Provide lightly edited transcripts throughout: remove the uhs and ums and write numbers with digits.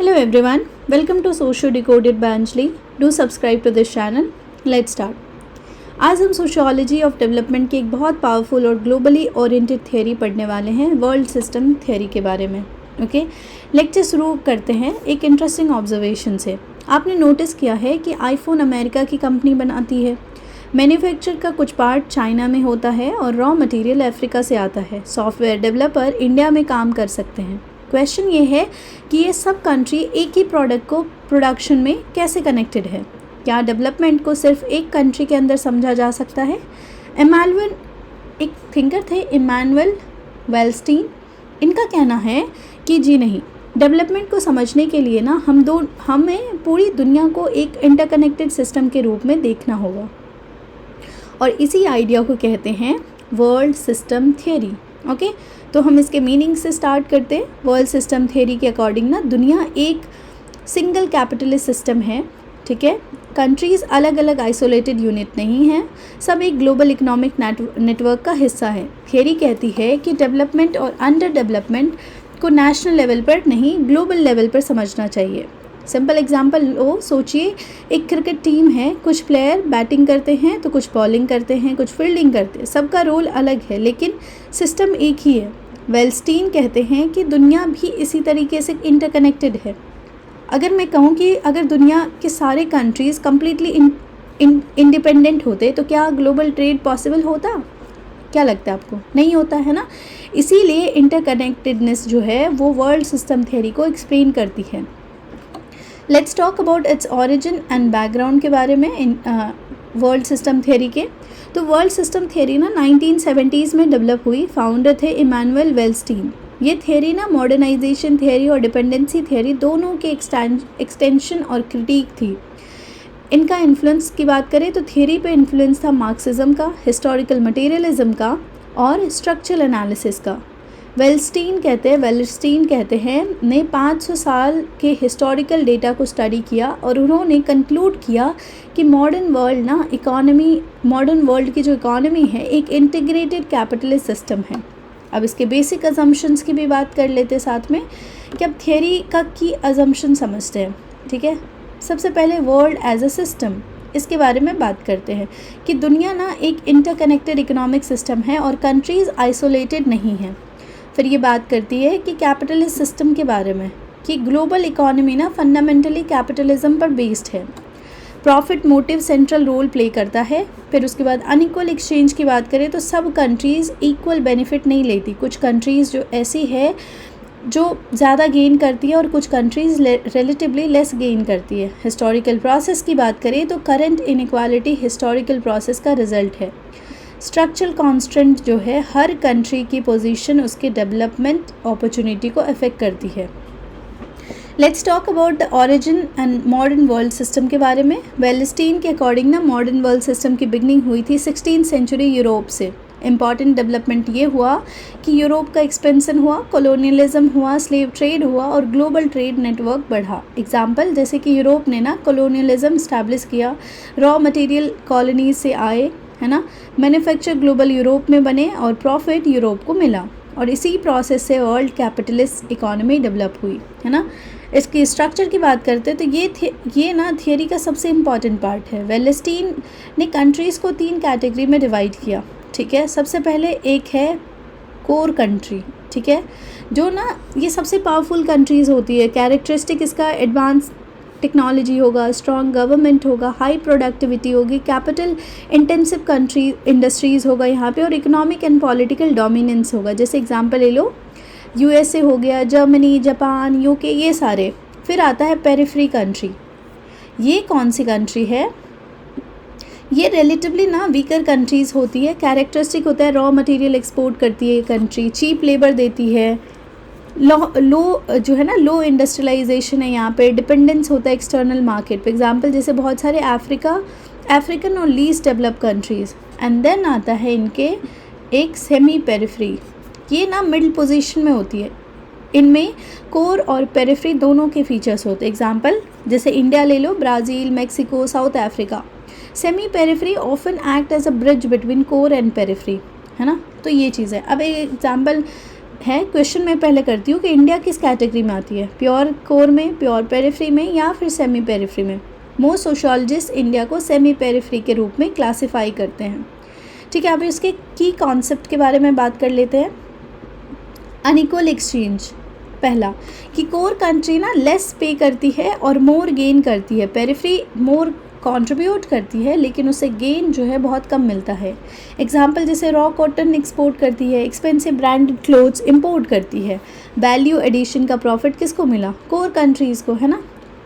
Hello everyone, welcome to Socio Decoded by Anjali. Do subscribe to this channel. Let's start. आज हम sociology of development की एक बहुत powerful और globally oriented theory पढ़ने वाले हैं, वर्ल्ड सिस्टम थियोरी के बारे में. ओके, लेक्चर शुरू करते हैं एक इंटरेस्टिंग ऑब्जर्वेशन से. आपने नोटिस किया है कि आईफोन अमेरिका की कंपनी बनाती है, मैन्युफैक्चर का कुछ पार्ट चाइना में होता है और रॉ मटेरियल अफ्रीका से आता है. सॉफ्टवेयर डेवलपर इंडिया में काम कर सकते हैं. क्वेश्चन ये है कि ये सब कंट्री एक ही प्रोडक्ट को प्रोडक्शन में कैसे कनेक्टेड है. क्या डेवलपमेंट को सिर्फ एक कंट्री के अंदर समझा जा सकता है. एक थिंकर थे इमैनुअल वेल्स्टीन. इनका कहना है कि जी नहीं, डेवलपमेंट को समझने के लिए ना हमें पूरी दुनिया को एक इंटरकनेक्टेड सिस्टम के रूप में देखना होगा, और इसी आइडिया को कहते हैं वर्ल्ड सिस्टम थियोरी. ओके, तो हम इसके मीनिंग से स्टार्ट करते हैं. वर्ल्ड सिस्टम थियोरी के अकॉर्डिंग ना दुनिया एक सिंगल कैपिटलिस्ट सिस्टम है. ठीक है, कंट्रीज़ अलग अलग आइसोलेटेड यूनिट नहीं हैं, सब एक ग्लोबल इकोनॉमिक नेटवर्क का हिस्सा है. थियोरी कहती है कि डेवलपमेंट और अंडर डेवलपमेंट को नेशनल लेवल पर नहीं, ग्लोबल लेवल पर समझना चाहिए. सिंपल एग्जांपल लो, सोचिए एक क्रिकेट टीम है, कुछ प्लेयर बैटिंग करते हैं तो कुछ बॉलिंग करते हैं, कुछ फील्डिंग करते हैं. सबका रोल अलग है लेकिन सिस्टम एक ही है. वेल्स्टीन कहते हैं कि दुनिया भी इसी तरीके से इंटरकनेक्टेड है. अगर मैं कहूँ कि अगर दुनिया के सारे कंट्रीज़ कम्प्लीटली इंडिपेंडेंट होते तो क्या ग्लोबल ट्रेड पॉसिबल होता? क्या लगता है आपको? नहीं होता है ना. इसीलिए इंटरकनेक्टेडनेस जो है वो वर्ल्ड सिस्टम थियोरी को एक्सप्लेन करती है. Let's talk about its origin and background के बारे में वर्ल्ड सिस्टम थियोरी के. तो वर्ल्ड सिस्टम थियोरी ना 1970s में डेवलप हुई. फाउंडर थे इमैनुअल वेल्स्टीन. ये थियोरी ना मॉडर्नाइजेशन थियोरी और डिपेंडेंसी थियोरी दोनों के एक्सटेंशन और क्रिटिक थी. इनका इन्फ्लुएंस की बात करें तो थियोरी पे इन्फ्लुएंस था मार्क्सिज्म का, हिस्टोरिकल मटेरियलिज्म का और स्ट्रक्चरल एनालिसिस का. वेल्स्टीन कहते हैं ने 500 साल के हिस्टोरिकल डेटा को स्टडी किया और उन्होंने कंक्लूड किया कि मॉडर्न वर्ल्ड की जो इकोनॉमी है एक इंटीग्रेटेड कैपिटलिस्ट सिस्टम है. अब इसके बेसिक अजम्पशंस की भी बात कर लेते साथ में कि अब थियोरी का की अजम्पशन समझते हैं. ठीक है, सबसे पहले वर्ल्ड एज अ सिस्टम, इसके बारे में बात करते हैं कि दुनिया ना एक इंटरकनेक्टेड इकोनॉमिक सिस्टम है और कंट्रीज़ आइसोलेटेड नहीं हैं. फिर ये बात करती है कि कैपिटलिस्ट सिस्टम के बारे में कि ग्लोबल इकोनॉमी ना फंडामेंटली कैपिटलिज्म पर बेस्ड है. Profit motive central role play करता है. फिर उसके बाद अनइक्वल एक्सचेंज की बात करें तो सब कंट्रीज़ इक्वल बेनिफिट नहीं लेती. कुछ कंट्रीज़ जो ऐसी है जो ज़्यादा गेन करती है और कुछ कंट्रीज़ रिलेटिवली लेस गेन करती है. हिस्टोरिकल प्रोसेस की बात करें तो करंट इनइक्वालिटी हिस्टोरिकल प्रोसेस का रिजल्ट है. स्ट्रक्चरल कॉन्स्टेंट जो है हर कंट्री की पोजीशन उसके डेवलपमेंट अपॉर्चुनिटी को अफेक्ट करती है. Let's talk about the origin and modern world system के बारे में. वेल्स्टीन के अकॉर्डिंग ना मॉडर्न वर्ल्ड सिस्टम की बिगनिंग हुई थी 16th सेंचुरी यूरोप से. इम्पॉर्टेंट डेवलपमेंट ये हुआ कि यूरोप का एक्सपेंसन हुआ, कॉलोनियलिज्म हुआ, स्लेव ट्रेड हुआ और ग्लोबल ट्रेड नेटवर्क बढ़ा. एग्जाम्पल जैसे कि यूरोप ने ना कॉलोनियलिज्म इस्टेब्लिश किया, रॉ मटेरियल कॉलोनीज से आए, है ना, मैन्युफैक्चर ग्लोबल यूरोप में बने और प्रॉफिट यूरोप को मिला, और इसी प्रोसेस से वर्ल्ड कैपिटलिस्ट इकोनॉमी डेवलप हुई, है ना. इसकी स्ट्रक्चर की बात करते हैं तो ये ना थियोरी का सबसे इम्पॉर्टेंट पार्ट है. वेल्स्टीन ने कंट्रीज़ को 3 कैटेगरी में डिवाइड किया. ठीक है, सबसे पहले एक है कोर कंट्री. ठीक है, जो ना ये सबसे पावरफुल कंट्रीज़ होती है. कैरेक्टरिस्टिक इसका एडवांस टेक्नोलॉजी होगा, स्ट्रॉन्ग गवर्नमेंट होगा, हाई प्रोडक्टिविटी होगी, कैपिटल इंटेंसिव इंडस्ट्रीज़ होगा यहाँ पे, और इकोनॉमिक एंड पॉलिटिकल डोमिनेंस होगा. जैसे एग्जांपल ले लो, यूएसए हो गया, जर्मनी, जापान, यूके, ये सारे. फिर आता है पेरिफेरी कंट्री. ये कौन सी कंट्री है? ये रिलेटिवली ना वीकर कंट्रीज़ होती है. कैरेक्टरिस्टिक होता है रॉ मटेरियल एक्सपोर्ट करती है ये कंट्री, चीप लेबर देती है, लो इंडस्ट्रियलाइजेशन है यहाँ पे, डिपेंडेंस होता है एक्सटर्नल मार्केट पे. एग्जांपल जैसे बहुत सारे अफ्रीकन और least develop countries. And then आता है इनके एक सेमी पेरिफेरी. ये ना मिडिल पोजीशन में होती है. इनमें कोर और पेरिफेरी दोनों के फीचर्स होते हैं. एग्जांपल जैसे इंडिया ले लो, Brazil, Mexico, South Africa. Semi periphery often act as a bridge between core and periphery, है ना. तो ये चीज़ है. अब एक एग्जांपल है क्वेश्चन मैं पहले करती हूँ कि इंडिया किस कैटेगरी में आती है, प्योर कोर में, प्योर पेरिफेरी में या फिर सेमी पेरिफेरी में। मोस्ट सोशियोलॉजिस्ट इंडिया को सेमी पेरिफेरी के रूप में क्लासिफाई करते हैं। ठीक है, अब इसके की कॉन्सेप्ट के बारे में बात कर लेते हैं। अनइक्वल एक्सचेंज, पहला कि कोर कंट्री ना लेस पे करती है और मोर गेन करती है, पेरिफेरी मोर कंट्रीब्यूट करती है लेकिन उसे गेन जो है बहुत कम मिलता है। एग्जाम्पल जैसे रॉ कॉटन एक्सपोर्ट करती है, एक्सपेंसिव ब्रांडेड क्लोथ्स इंपोर्ट करती है। वैल्यू एडिशन का प्रॉफिट किसको मिला, कोर कंट्रीज़ को, है ना।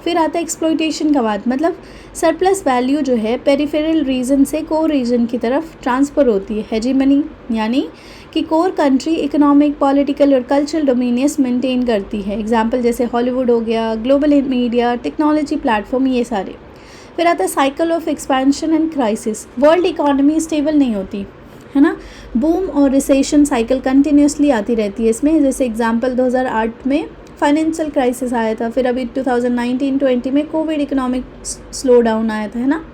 फिर आता है एक्सप्लॉयटेशन का बात, मतलब सरप्लस वैल्यू जो है पेरिफेरल रीजन से कोर रीजन की तरफ ट्रांसफ़र होती है। हेजीमनी यानी कि कोर कंट्री इकोनॉमिक, पॉलिटिकल और कल्चरल डोमिनियंस मेंटेन करती है। एग्जाम्पल जैसे हॉलीवुड हो गया, ग्लोबल मीडिया, टेक्नोलॉजी प्लेटफॉर्म, ये सारे। फिर आता है cycle of expansion and crisis, world economy stable नहीं होती, है ना। बूम और रिसेशन साइकिल कंटिन्यूसली आती रहती है इसमें। जैसे एग्जांपल 2008 में फाइनेंशियल क्राइसिस आया था, फिर अभी 2019-20 में कोविड इकोनॉमिक स्लो डाउन आया था, है ना।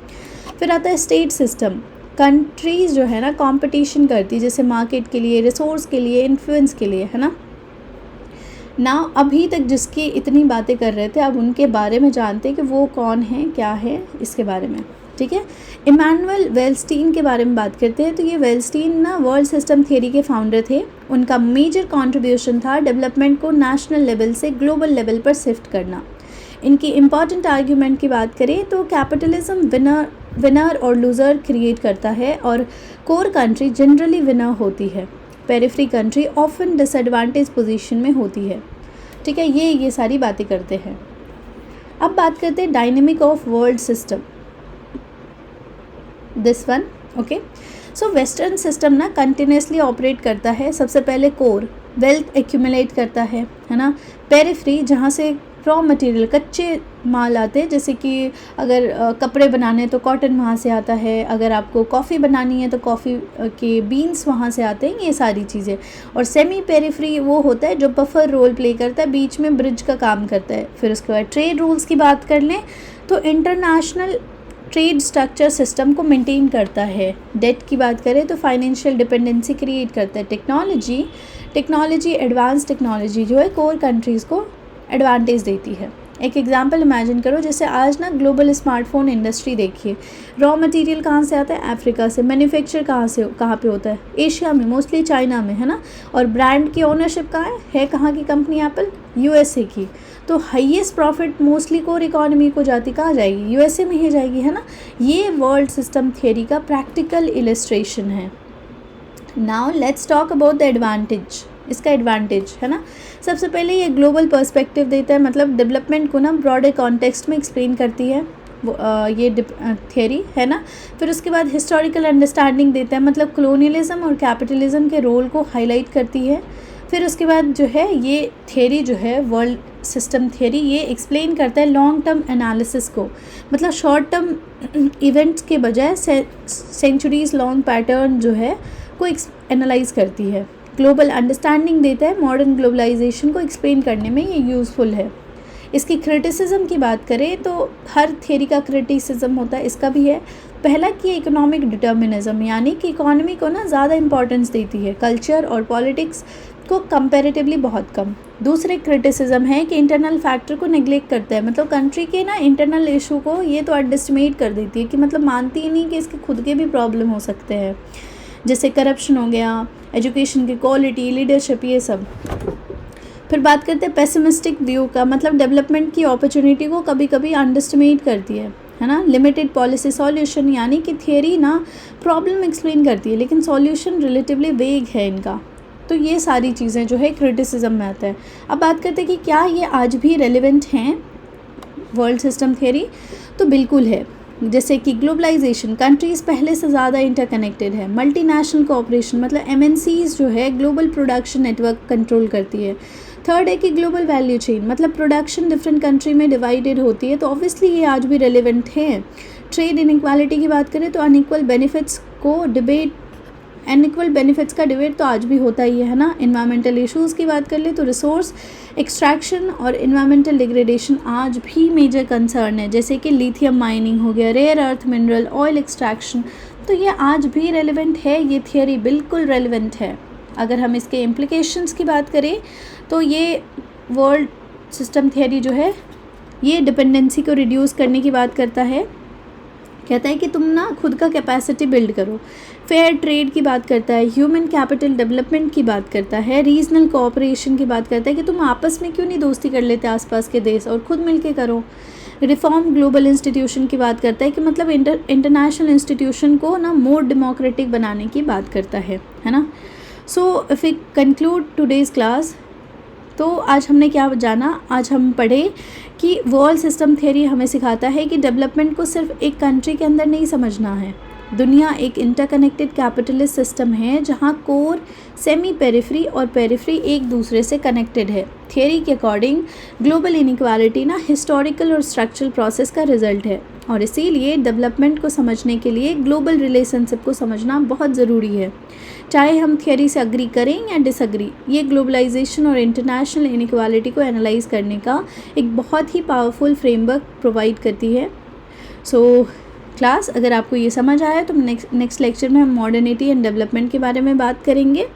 फिर आता है स्टेट सिस्टम, कंट्रीज़ जो है ना कंपटीशन करती है जैसे मार्केट के लिए, रिसोर्स के लिए, इन्फ्लुएंस के लिए, है ना। अभी तक जिसकी इतनी बातें कर रहे थे अब उनके बारे में जानते हैं कि वो कौन है, क्या है, इसके बारे में। ठीक है, इमैनुअल वेल्स्टीन के बारे में बात करते हैं। तो ये वेल्स्टीन ना वर्ल्ड सिस्टम थ्योरी के फाउंडर थे। उनका मेजर कंट्रीब्यूशन था डेवलपमेंट को नेशनल लेवल से ग्लोबल लेवल पर शिफ्ट करना। इनकी इम्पॉर्टेंट आर्ग्यूमेंट की बात करें तो कैपिटलिज्म विनर और लूज़र क्रिएट करता है और कोर कंट्री जनरली विनर होती है, periphery country often disadvantage position में होती है। ठीक है, ये सारी बातें करते हैं। अब बात करते हैं dynamic of world system, this one. Okay, so western system ना कंटिन्यूसली ऑपरेट करता है। सबसे पहले कोर वेल्थ एक्यूमुलेट करता है ना। पेरिफेरी जहाँ से रॉ मटेरियल, कच्चे माल आते हैं, जैसे कि अगर कपड़े बनाने तो कॉटन वहाँ से आता है, अगर आपको कॉफ़ी बनानी है तो कॉफ़ी के बीन्स वहाँ से आते हैं, ये सारी चीज़ें। और सेमी पेरिफेरी वो होता है जो बफर रोल प्ले करता है, बीच में ब्रिज का काम करता है। फिर उसके बाद ट्रेड रूल्स की बात कर लें तो इंटरनेशनल ट्रेड स्ट्रक्चर सिस्टम को मेंटेन करता है। डेट की बात करें तो फाइनेंशियल डिपेंडेंसी क्रिएट करता है। टेक्नोलॉजी एडवांस टेक्नोलॉजी जो है कोर कंट्रीज़ को एडवांटेज देती है। एक एग्जांपल इमेजिन करो, जैसे आज ना ग्लोबल स्मार्टफोन इंडस्ट्री देखिए, रॉ मटेरियल कहाँ से आता है, अफ्रीका से। मैन्युफैक्चर कहाँ पे होता है, एशिया में, मोस्टली चाइना में, है ना। और ब्रांड की ओनरशिप कहाँ है कहाँ की कंपनी, एप्पल, यूएसए की। तो highest profit mostly core economy को जाती, कहाँ जाएगी, यूएसए में ही जाएगी, है ना। ये वर्ल्ड सिस्टम थियरी का प्रैक्टिकल इलस्ट्रेशन है। Now let's talk about the advantage, इसका एडवांटेज, है ना। सबसे पहले ये ग्लोबल पर्सपेक्टिव देता है, मतलब डेवलपमेंट को ना ब्रॉडर कॉन्टेक्स्ट में एक्सप्लेन करती है ये थियरी, है ना। फिर उसके बाद हिस्टोरिकल अंडरस्टैंडिंग देता है, मतलब कॉलोनियलिज्म और कैपिटलिज्म के रोल को हाईलाइट करती है। फिर उसके बाद जो है ये थियरी जो है वर्ल्ड सिस्टम थियरी, ये एक्सप्लेन करता है लॉन्ग टर्म एनालिसिस को, मतलब शॉर्ट टर्म इवेंट्स के बजाय सेंचुरीज लॉन्ग पैटर्न जो है को एनालाइज करती है। ग्लोबल अंडरस्टैंडिंग देता है, मॉडर्न ग्लोबलाइजेशन को एक्सप्लेन करने में ये यूज़फुल है। इसकी क्रिटिसिज्म की बात करें तो हर थियरी का क्रिटिसिज्म होता है, इसका भी है। पहला कि इकोनॉमिक डिटर्मिनिज्म, यानी कि इकोनॉमी को ना ज़्यादा इंपॉर्टेंस देती है, कल्चर और पॉलिटिक्स को कंपैरेटिवली बहुत कम। दूसरे क्रिटिसिज्म है कि इंटरनल फैक्टर को नेग्लेक्ट करता है, मतलब कंट्री के ना इंटरनल इशू को ये तो अंडरएस्टिमेट कर देती है कि मतलब मानती ही नहीं कि इसके खुद के भी प्रॉब्लम हो सकते हैं, जैसे करप्शन हो गया, एजुकेशन की क्वालिटी, लीडरशिप, ये सब। फिर बात करते हैं पेसिमिस्टिक व्यू का, मतलब डेवलपमेंट की अपॉर्चुनिटी को कभी कभी अंडरएस्टिमेट करती है ना। लिमिटेड पॉलिसी सॉल्यूशन, यानी कि थियरी ना प्रॉब्लम एक्सप्लेन करती है लेकिन सॉल्यूशन रिलेटिवली वेग है इनका। तो ये सारी चीज़ें जो है क्रिटिसिज्म में आता है। अब बात करते हैं कि क्या ये आज भी रेलिवेंट हैं वर्ल्ड सिस्टम थियरी, तो बिल्कुल है। जैसे कि ग्लोबलाइजेशन, कंट्रीज़ पहले से ज़्यादा इंटरकनेक्टेड है। मल्टीनेशनल कोऑपरेशन, मतलब एमएनसीज जो है ग्लोबल प्रोडक्शन नेटवर्क कंट्रोल करती है। थर्ड है कि ग्लोबल वैल्यू चेन, मतलब प्रोडक्शन डिफरेंट कंट्री में डिवाइडेड होती है, तो ऑब्वियसली ये आज भी रेलिवेंट है। ट्रेड इनइक्वालिटी की बात करें तो अनइक्वल बेनिफिट्स का डिबेट तो आज भी होता ही है ना। इन्वायरमेंटल इश्यूज़ की बात कर ले तो रिसोर्स एक्सट्रैक्शन और इन्वायरमेंटल डिग्रेडेशन आज भी मेजर कंसर्न है, जैसे कि लिथियम माइनिंग हो गया, rare earth mineral, oil extraction, तो ये आज भी रेलिवेंट है। ये थियरी बिल्कुल रेलिवेंट है। अगर हम इसके इम्प्लीकेशंस की बात करें तो ये वर्ल्ड सिस्टम थियरी जो है ये डिपेंडेंसी को रिड्यूस करने की बात करता है। कहता है कि तुम ना खुद का कैपेसिटी बिल्ड करो। फेयर ट्रेड की बात करता है, ह्यूमन कैपिटल डेवलपमेंट की बात करता है, रीजनल कोऑपरेशन की बात करता है कि तुम आपस में क्यों नहीं दोस्ती कर लेते आसपास के देश और खुद मिलके करो। रिफॉर्म ग्लोबल इंस्टीट्यूशन की बात करता है कि मतलब इंटरनेशनल इंस्टीट्यूशन को ना मोर डेमोक्रेटिक बनाने की बात करता है ना। So if we conclude today's class, तो आज हमने क्या जाना, आज हम पढ़े कि वर्ल्ड सिस्टम थ्योरी हमें सिखाता है कि डेवलपमेंट को सिर्फ एक कंट्री के अंदर नहीं समझना है। दुनिया एक इंटरकनेक्टेड कैपिटलिस्ट सिस्टम है जहां कोर, सेमी पेरिफेरी और पेरिफेरी एक दूसरे से कनेक्टेड है। थियरी के अकॉर्डिंग ग्लोबल इनइक्वालिटी ना हिस्टोरिकल और स्ट्रक्चरल प्रोसेस का रिजल्ट है और इसीलिए डेवलपमेंट को समझने के लिए ग्लोबल रिलेशनशिप को समझना बहुत ज़रूरी है। चाहे हम थियरी से अग्री करें या डिसअग्री, ये ग्लोबलाइजेशन और इंटरनेशनल इनइक्वालिटी को एनालाइज करने का एक बहुत ही पावरफुल फ्रेमवर्क प्रोवाइड करती है। सो क्लास, अगर आपको ये समझ आया तो नेक्स्ट लेक्चर में हम मॉडर्निटी एंड डेवलपमेंट के बारे में बात करेंगे।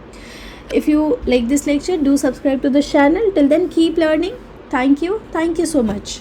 If you like this lecture, do subscribe to the channel. Till then keep learning. Thank you so much.